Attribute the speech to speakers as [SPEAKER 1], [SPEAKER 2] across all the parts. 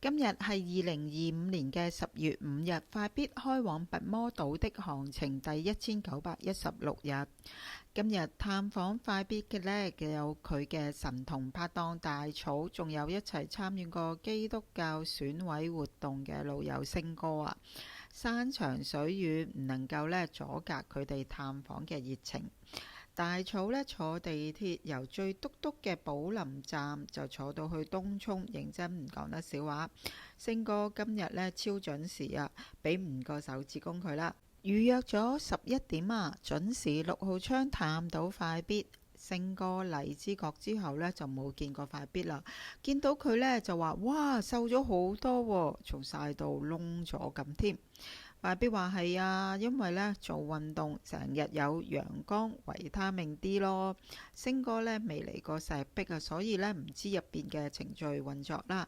[SPEAKER 1] 今日係2025年嘅10月5日，快必開往拔摩島的航程第1916日。今日探訪快必嘅呢，有佢嘅神童拍檔大草，仲有一齊參與過基督教選委活動嘅老友星哥啊！山長水遠唔能夠呢阻隔佢哋探訪嘅熱情。大草呢坐地鐵由最篤篤嘅寶林站就坐到去東涌，認真唔講得笑話。星哥今日呢超準時啊，俾5個手指公佢啦。預約咗11點啊，準時6號窗探到快必。星哥荔枝角之後呢，就冇見過快必啦，見到佢呢，就話：哇，瘦咗好多喎，仲曬到燶咗咁添。快必話係啊，因為呢做運動成日有陽光維他命 D 咯。星哥呢未嚟過石壁啊，所以呢唔知入邊嘅程序運作啦。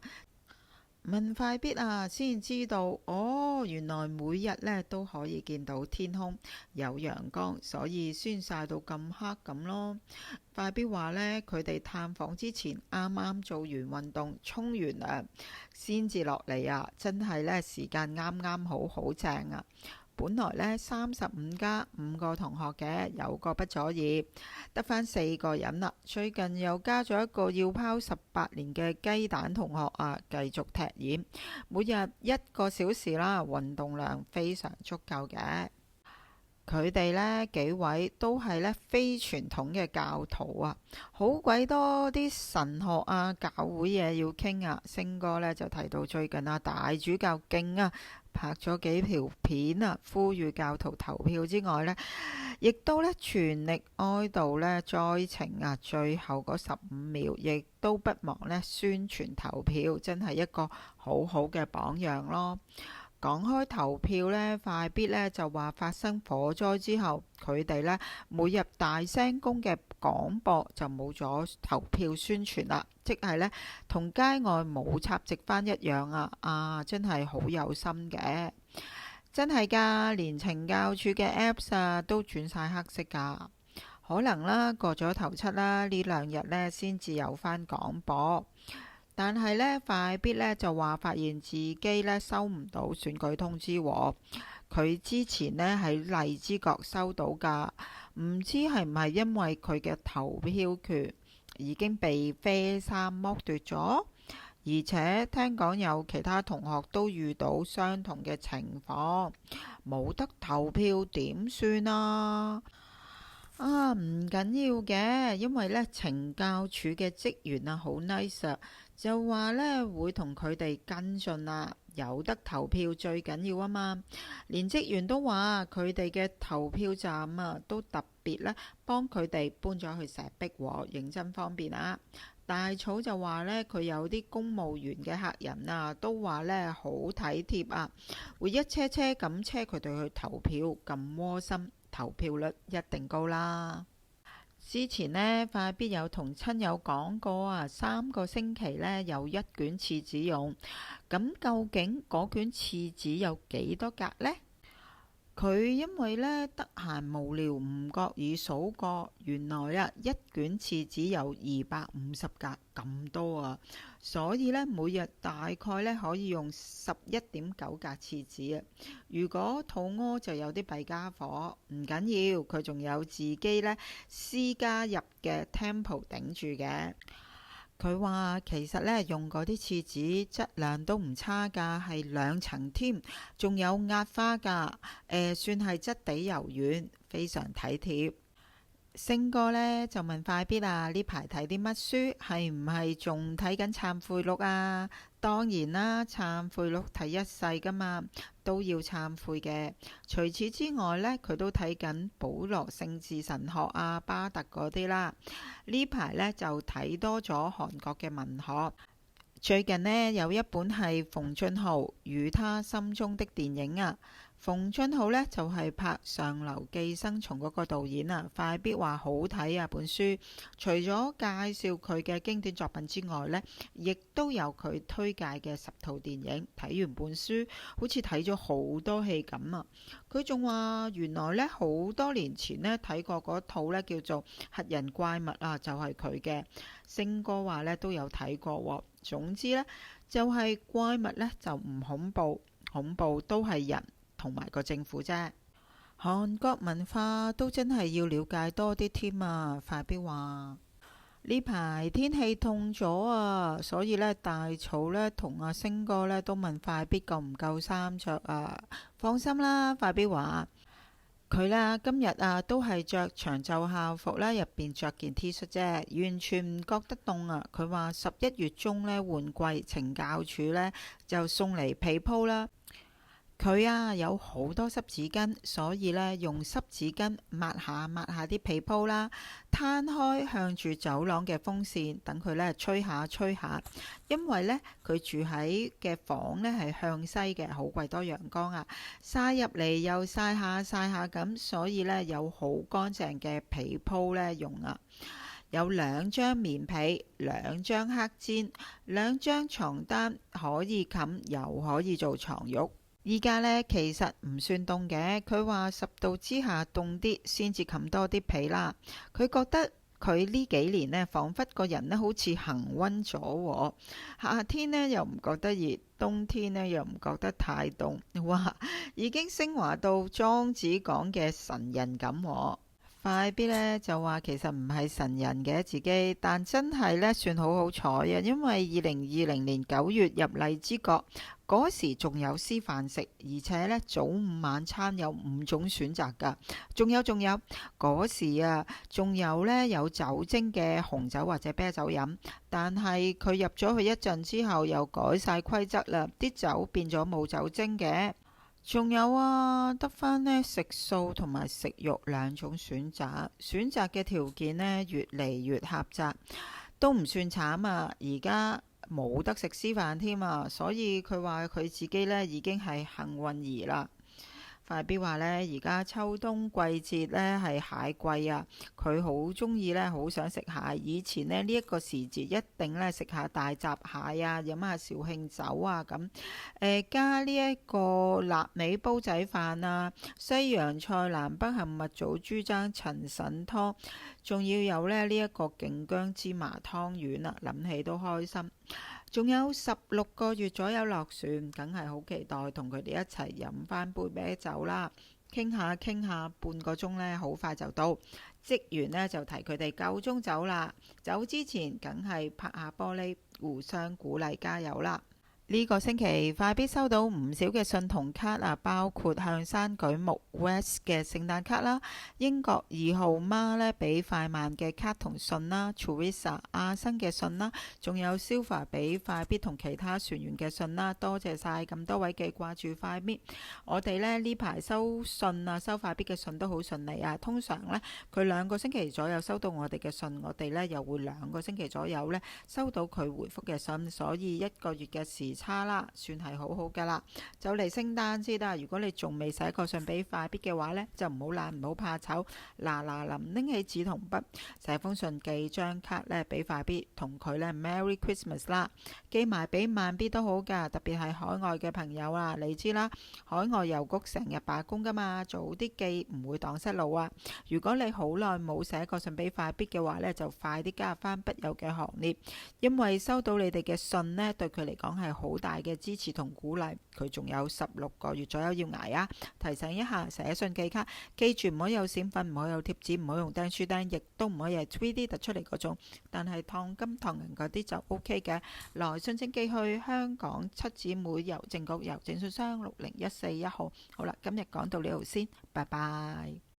[SPEAKER 1] 問快必啊，先知道哦，原來每日呢都可以見到天空有陽光，所以先曬到咁黑咁咯。快必話呢，佢哋探訪之前啱啱做完運動，沖完涼先至落嚟啊，真係呢時間啱啱好，好正啊！本來呢35加5個同學嘅，有個畢咗業，得返4個人啦。最近又加咗一個要拋18年嘅雞蛋同學啊，繼續踢毽，每日1個小時啦，運動量非常足夠嘅。佢哋呢幾位都係呢非傳統嘅教徒啊，好鬼多啲神學啊、教會嘢要傾啊。星哥呢就提到最近啊，大主教勁啊，拍咗幾條片啊，呼籲教徒投票之外呢，亦都呢全力哀悼呢災情啊，最後嗰15秒亦都不忘呢宣傳投票，真係一個好好嘅榜樣咯。講開投票呢，快必呢就話發生火災之後，佢哋呢每日大聲公嘅廣播就冇咗投票宣傳啦，即係呢同街外冇插直返一樣啊！啊，真係好有心嘅，真係㗎，連懲教處嘅 Apps 啊都轉晒黑色㗎，可能啦過咗頭七啦，呢2日呢先至有返廣播。但係呢，快必呢就話發現自己呢收唔到選舉通知喎。佢之前呢喺荔枝角收到㗎，唔知係唔係因為佢嘅投票權已經被啡衫剝奪咗，而且聽講有其他同學都遇到相同嘅情況，冇得投票點算啊？啊，唔緊要嘅，因為呢懲教處嘅職員啊好 nice 啊，就話呢會同佢哋跟進啊，有得投票最緊要啊嘛。連職員都話佢哋嘅投票站啊都特別呢幫佢哋搬咗去石壁喎，認真方便啊。大草就話呢，佢有啲公務員嘅客人啊，都話呢好體貼啊，會一車車咁車佢哋去投票，咁窩心。投票率一定高啦。之前呢，快必有同親友講過啊，3個星期呢有1卷廁紙用。咁究竟嗰卷廁紙有幾多格呢？佢因為呢得閒無聊唔覺意數過，原來啊1卷廁紙有250格咁多啊，所以呢每日大概呢可以用11.9格廁紙啊。如果肚屙就有啲弊家伙，唔緊要，佢仲有自己呢私加入嘅 Temple 頂住嘅。佢話其實呢用嗰啲廁紙質量都唔差㗎，係2層添，仲有壓花㗎，算係質地柔軟，非常體貼。星哥呢就問快必啊，呢排睇啲乜書？係唔係仲睇緊懺悔錄啊？當然啦，懺悔錄睇一世㗎嘛，都要懺悔嘅。除此之外呢，佢都睇緊保羅聖治神學啊、巴特嗰啲啦。呢排呢就睇多咗韓國嘅文學。最近呢有一本係馮俊豪與他心中的電影啊。馮俊豪呢就係拍上流寄生蟲嗰個導演啊。快必話好睇啊本書，除咗介紹佢嘅經典作品之外呢，亦都有佢推介嘅10套電影。睇完本書好似睇咗好多戲咁啊。佢仲話原來呢好多年前呢睇過嗰套呢叫做黑人怪物啊，就係佢嘅。星哥話呢都有睇過喎。總之呢，就係怪物呢，就唔恐怖，恐怖都係人同埋個政府啫。韓國文化都真係要了解多啲添啊！快必話呢排天氣凍咗啊，所以呢，大草呢同阿星哥呢都問快必夠唔夠衫着啊。放心啦，快必話佢呢今日啊都係着長袖校服啦，入邊着件 T 恤啫，完全唔覺得凍啊。佢話11月中呢換季，懲教署呢就送嚟被鋪啦。佢啊有好多濕紙巾，所以呢，用濕紙巾抹下抹下啲被鋪啦，攤開向住走廊嘅風扇，等佢呢吹下吹下。因為呢，佢住喺嘅房呢係向西嘅，好鬼多陽光啊，曬入嚟又曬下曬下咁，所以呢，有好乾淨嘅被鋪呢用啊。有2張棉被、2張黑氈、2張床單，可以冚又可以做床褥。依家呢，其實唔算凍嘅，佢話10度之下凍啲先至冚多啲被啦。佢覺得佢呢幾年呢，彷彿個人呢好似恆溫咗，夏天呢又唔覺得熱，冬天呢又唔覺得太凍，哇！已經升華到莊子講嘅神人咁。快必呢就話其實唔係神人嘅自己，但真係呢算好好彩啊！因為2020年9月入荔枝角嗰時仲有師範食，而且呢早午晚餐有5種選擇㗎。仲有嗰時啊，仲有呢有酒精嘅紅酒或者啤酒飲，但係佢入咗去一陣之後又改晒規則啦，啲酒變咗冇酒精嘅。仲有啊，得返呢食素同埋食肉2種選擇，選擇嘅條件呢越嚟越狹窄，都唔算慘啊！而家冇得食師飯添啊，所以佢話佢自己呢已經係幸運兒啦。快必話呢，而家秋冬季節呢係蟹季啊，佢好中意呢，好想食蟹。以前呢，呢一個時節一定呢食下大閘蟹啊，飲下紹興酒啊咁。加呢一個臘味煲仔飯啊，西洋菜南北杏蜜棗豬踭陳腎湯，仲要有呢一個勁薑芝麻湯圓啊，諗起都開心。仲有16個月左右落船，梗係好期待同佢哋一齊飲翻杯啤酒啦，傾下半個鐘呢，好快就到。職員呢就提佢哋夠鐘走啦，走之前梗係拍下玻璃，互相鼓勵加油啦。呢個星期快必收到唔少嘅信同卡啊，包括向山舉目 West 嘅聖誕卡啦，英國2號媽呢俾快慢嘅卡同信啦，Teresa 阿生嘅信啦，仲有 Silva 俾快必同其他船員嘅信啦，多謝晒咁多位記掛住快必。我哋呢排收信啊，收快必嘅信都好順利啊，通常呢，佢2個星期左右收到我哋嘅信，我哋呢又會2個星期左右呢收到佢回覆嘅信，所以1個月嘅時差啦，算係好好噶啦。就嚟聖誕節啦，如果你仲未寫過信俾快必嘅話呢，就唔好懶，唔好怕醜，嗱臨拎起紙同筆寫封信，寄張卡呢俾快必，同佢呢 Merry Christmas 啦，寄埋俾慢必都好噶，特別係海外嘅朋友啊，你知啦，海外郵局成日罷工噶嘛，早啲寄唔會蕩失路啊。如果你好耐冇寫過信俾快必嘅話呢，就快啲加入翻筆友嘅行列，因為收到你哋嘅信呢，對佢嚟講係好大嘅支持同鼓勵。佢仲有16個月左右要捱啊！提醒一下，寫信寄卡記住唔可以有閃粉，唔可以有貼紙，唔可以用釘書釘，亦都唔可以係 3D 突出嚟嗰種，但係燙金燙銀嗰啲就 OK 嘅。來信請寄去香港七姊妹郵政局郵政信箱60141號。好啦，今日講到呢度先，拜拜。